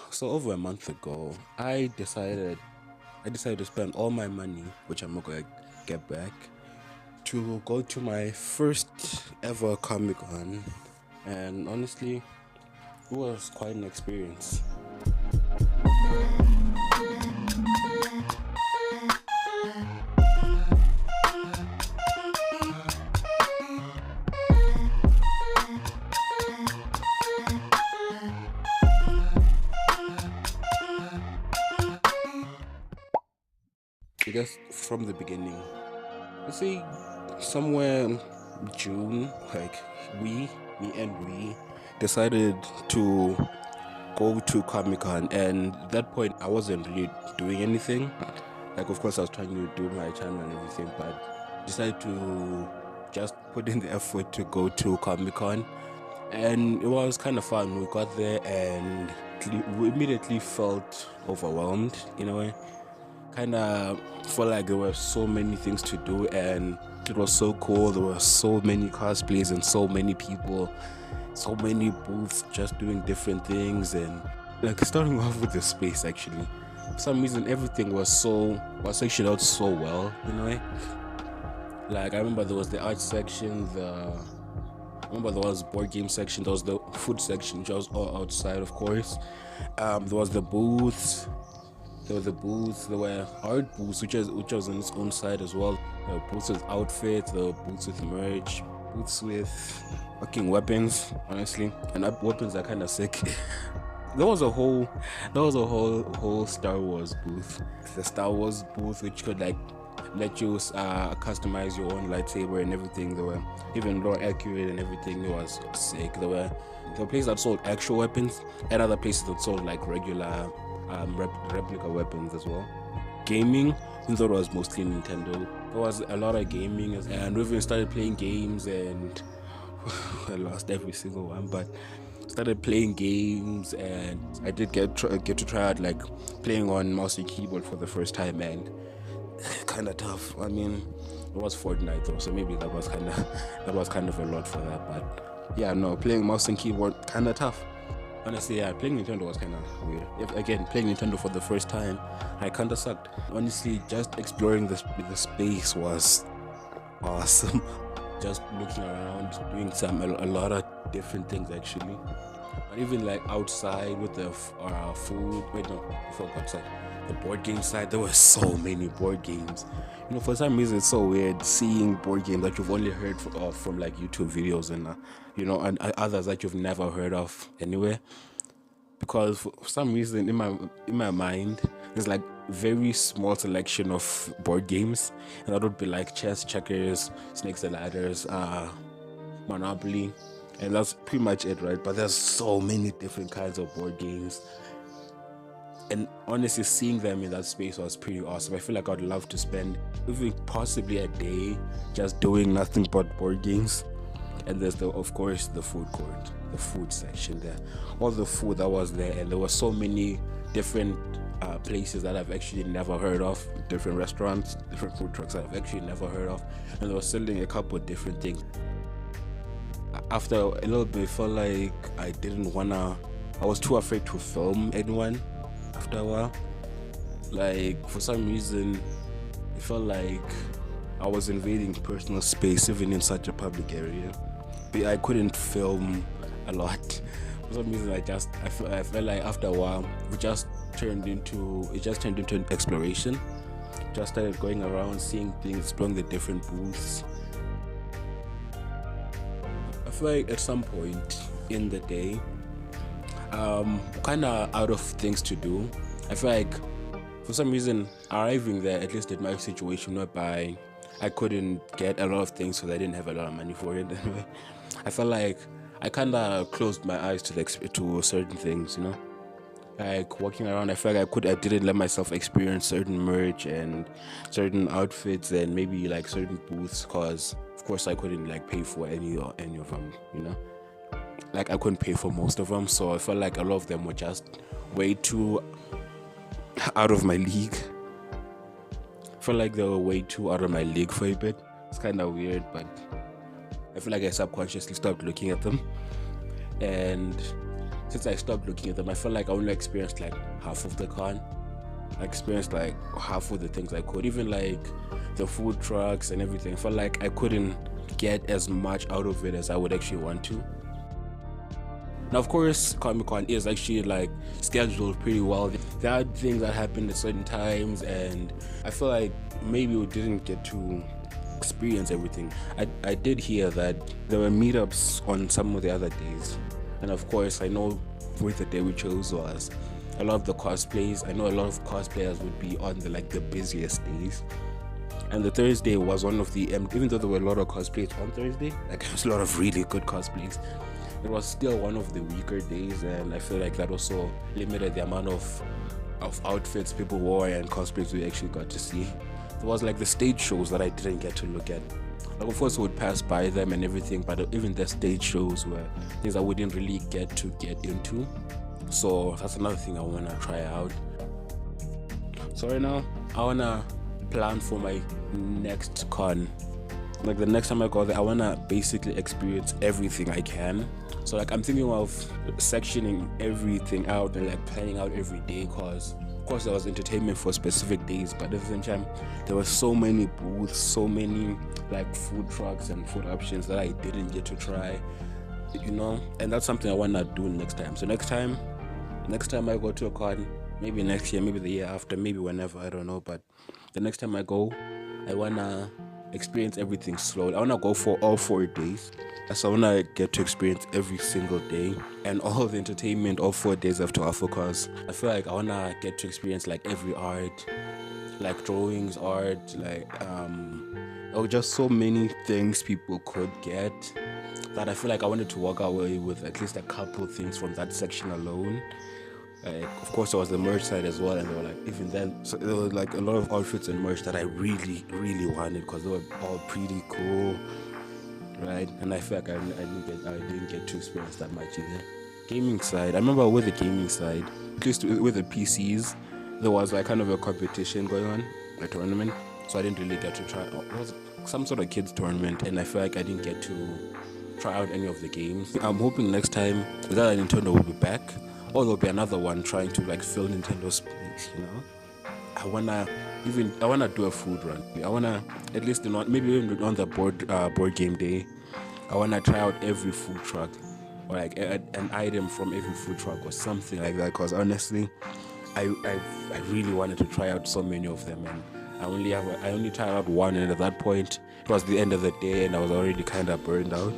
So over a month ago, I decided to spend all my money, which I'm not gonna get back, to go to my first ever Comic Con, and honestly, it was quite an experience. I guess from the beginning, let's say somewhere in June, like me and we decided to go to Comic Con, and at that point I wasn't really doing anything. Like, of course, I was trying to do my channel and everything, but decided to just put in the effort to go to Comic Con, and it was kind of fun. We got there and we immediately felt overwhelmed in a way. Kind of felt like there were so many things to do, and it was so cool. There were so many cosplays and so many people, so many booths just doing different things. And like, starting off with the space, actually, for some reason everything was sectioned out so well in a way. Like, I remember there was the art section, I remember there was board game section, there was the food section, which was all outside, of course. There was the booths. There were art booths, which was on its own side as well. There were booths with outfits, there were booths with merch, booths with fucking weapons, honestly. And weapons are kind of sick. There was a whole Star Wars booth. The Star Wars booth, which could like let you customize your own lightsaber and everything. They were even more accurate and everything. It was sick. There were places that sold actual weapons, and other places that sold like regular replica weapons as well. Gaming, even though it was mostly Nintendo, there was a lot of gaming, and we even started playing games, and I lost every single one, but started playing games, and I did get to try out like playing on mouse and keyboard for the first time, and kind of tough. I mean, it was Fortnite though, so maybe that was kind of a lot for that. But yeah, no, playing mouse and keyboard kind of tough. Honestly, yeah, playing Nintendo was kind of weird. Again, playing Nintendo for the first time, I kind of sucked. Honestly, just exploring the space was awesome. Just looking around, doing a lot of different things actually. But even like outside with the food, wait, no, before outside, the board game side, there were so many board games. For some reason, it's so weird seeing board games that you've only heard from like YouTube videos and and others that you've never heard of anywhere. Because for some reason, in my mind, there's like very small selection of board games, and that would be like chess, checkers, snakes and ladders, Monopoly, and that's pretty much it, right? But there's so many different kinds of board games, and honestly, seeing them in that space was pretty awesome. I feel like I'd love to spend even possibly a day just doing nothing but board games. And there's of course the food court, the food section there, all the food that was there, and there were so many different places that I've actually never heard of, different restaurants, different food trucks that I've actually never heard of, and they were selling a couple of different things. After a little bit, it felt like I was too afraid to film anyone after a while. Like, for some reason, it felt like I was invading personal space, even in such a public area. But I couldn't film a lot. For some reason, I felt like after a while, it just turned into an exploration. Just started going around, seeing things, exploring the different booths. I feel like at some point in the day, kind of out of things to do. I feel like for some reason, arriving there, at least in my situation, whereby I couldn't get a lot of things because I didn't have a lot of money for it. Anyway, I felt like I kind of closed my eyes to certain things, Like walking around, I felt like I didn't let myself experience certain merch and certain outfits and maybe like certain booths, because of course I couldn't like pay for any of them, Like, I couldn't pay for most of them, so I felt like a lot of them were just way too out of my league. I felt like they were way too out of my league for a bit. It's kind of weird, but I feel like I subconsciously stopped looking at them. And since I stopped looking at them, I felt like I only experienced like half of the con. I experienced like half of the things I could, even like the food trucks and everything. I felt like I couldn't get as much out of it as I would actually want to. Now, of course, Comic-Con is actually like scheduled pretty well. There are things that happen at certain times, and I feel like maybe we didn't get to experience everything. I did hear that there were meetups on some of the other days, and of course, I know with the day we chose was a lot of the cosplays. I know a lot of cosplayers would be on the busiest days. And the Thursday was one of the even though there were a lot of cosplays on Thursday, like there was a lot of really good cosplays, it was still one of the weaker days, and I feel like that also limited the amount of outfits people wore and cosplays we actually got to see. There was like the stage shows that I didn't get to look at. Like, of course, we would pass by them and everything, but even the stage shows were things I wouldn't really get to get into. So that's another thing I wanna try out. So right now, I wanna plan for my next con. Like the next time I go there, I wanna basically experience everything I can. So like I'm thinking of sectioning everything out and like planning out every day, cause of course there was entertainment for specific days, but at the same time there were so many booths, so many like food trucks and food options that I didn't get to try, you know. And that's something I wanna do next time. So next time I go to a con, maybe next year, maybe the year after, maybe whenever, I don't know, but the next time I go, I wanna experience everything slowly. I wanna go for all 4 days. So I wanna get to experience every single day and all of the entertainment all 4 days have to offer, cause I feel like I wanna get to experience like every art, like drawings, art, like or just so many things people could get that I feel like I wanted to walk away with at least a couple things from that section alone. Like, of course, there was the merch side as well, and they were like, even then, so there were like a lot of outfits and merch that I really, really wanted because they were all pretty cool, right? And I feel like I didn't get to experience that much either. Gaming side, I remember with the gaming side, at least with the PCs, there was like kind of a competition going on, a tournament, so I didn't really get to try. It was some sort of kids tournament, and I feel like I didn't get to try out any of the games. I'm hoping next time that Nintendo will be back, or there'll be another one trying to like fill Nintendo space, you know. I wanna do a food run. I wanna at least maybe even on the board game day, I wanna try out every food truck or like an item from every food truck or something like that. Cause honestly, I really wanted to try out so many of them, and I only tried out one, and at that point it was the end of the day, and I was already kind of burned out.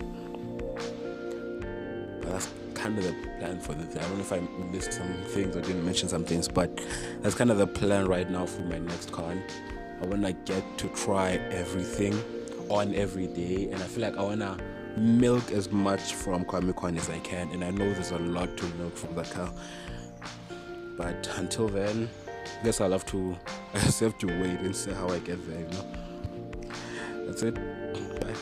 But that's kind of the plan for the day. I don't know if I missed some things or didn't mention some things, but that's kind of the plan right now for my next con. I want to get to try everything on every day, and I feel like I want to milk as much from Comic-Con as I can, and I know there's a lot to milk from that cow. But until then, I guess I just have to wait and see how I get there, you know. That's it. Bye.